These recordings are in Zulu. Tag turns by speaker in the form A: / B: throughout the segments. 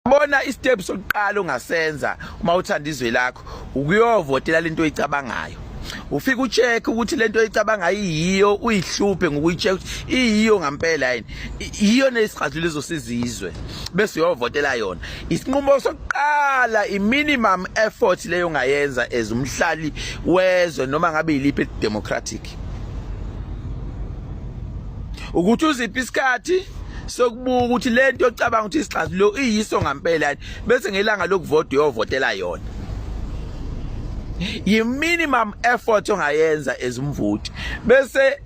A: Bona istep sokuqala ongasenza uma uthanda izwe lakho ukuyovotela lento oyicabangayo. Ufika ucheck ukuthi lento oyicabangayo yiyo uyihluphe ngokuyicheck ukuthi iyiyo ngempela yini. Yiyo nesixazululo ezosizizwe bese uyovotela yona. Isinqumo sokuqala i-minimum effort leyo ongayenza as umhlali wezwe noma ngabe iliphi democratic. Ukuthi uziphi isikhathi sokubuka ukuthi lento ocabanga ukuthi isixazululo iyiso ngempela yini bese ngelanga lokuvota uyovotela yona. Yi-minimum effort ongayenza as umvoti bese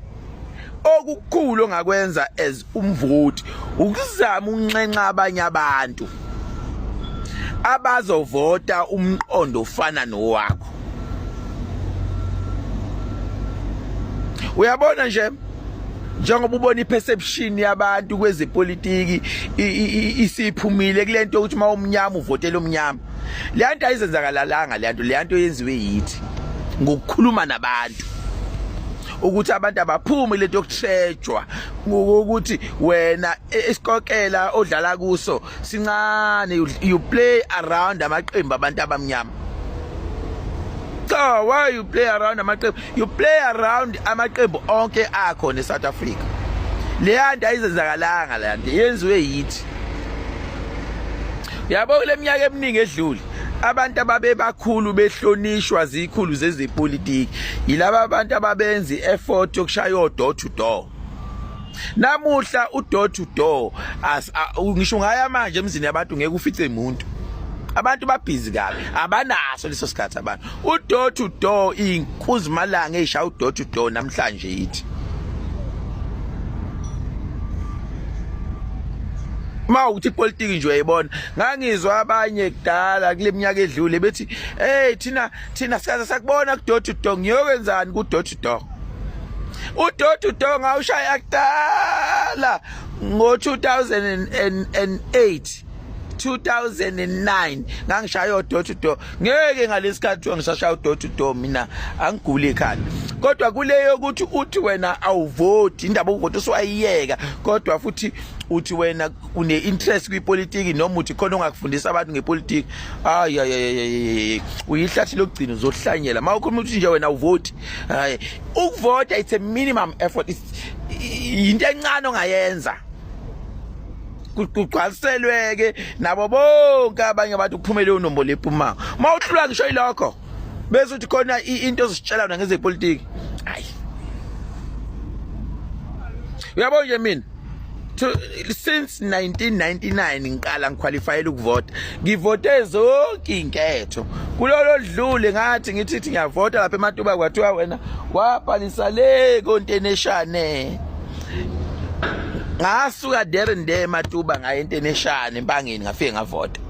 A: okukhulu ongakwenza as umvoti ukuzama unxenxa abanye abantu abazovota umqondo ofana nowakho. Uyabona nje njengoba ubona iperception yabantu kwezepolitiki isiphumile kulento ukuthi mawumnyama uvotela umnyama. Le nto ayizenzakalanga le nto yenziwe yithi ngokukhuluma nabantu ukuthi abantu abaphume lento yokuthejwa ukuthi wena isikokela odlala kuso sincane you play around amaqembu abantu abamnyama. So why you play around amaqembu? You play around amaqembu onke akho ne South Africa. Le nto ayizenzakalanga le nto yenziwe yithi. Yabo le minyaka eminingi edlule abantu ababe bakhulu behlonishwa zikhulu zezepolitiki yilabo abantu ababenza i-effort yokushaya door to door. Namuhla door to door ngisho ngaya manje emzini yabantu ngeke ufice umuntu. Abantu babhizi kabi abanaso leso sikhathi abantu. Door to door inkuzimalanga eyishaya door to door namhlanje yithi. Ma uthi politiki nje uyayibona ngangizwa abanye kudala kule minyaka edlule bethi thina sikaze sakubona ku door to door ngiyokwenzani ku door to door. Door to door ngawushaya kudala ngo 2008 2009 ngangishaya door to door ngeke ngalesikhathi ngisashaya door to door mina angigule ekhanda. Kodwa kuleyo ukuthi uthi wena awuvoti indaba ukuvota uswayiyeka kodwa futhi uthi wena une interest kwipolitiki noma uthi khona ongakufundisa abantu ngepolitiki uyihlathi lokugcina uzohlanyela mawukhuluma ukuthi nje wena uvoti ukuvota it's a minimum effort into encane ongayenza kuqhaliselweke nabo bonke abanye abantu kuphumele unombolo ephuma mawuhlula ngisho ilokho bese uthi khona into ozisitshela ngezepolitiki hayi uyabona nje mina since 1999 ngiqala ngiqualifyela ukuvota ngivote zonke inketho kulolo dlule ngathi ngithi ngiyavota lapha eMatuba kwathiwa wena wabhalisa le konteneshane ngasuka there and there eMatuba ngaye international empangeni ngafike ngavota.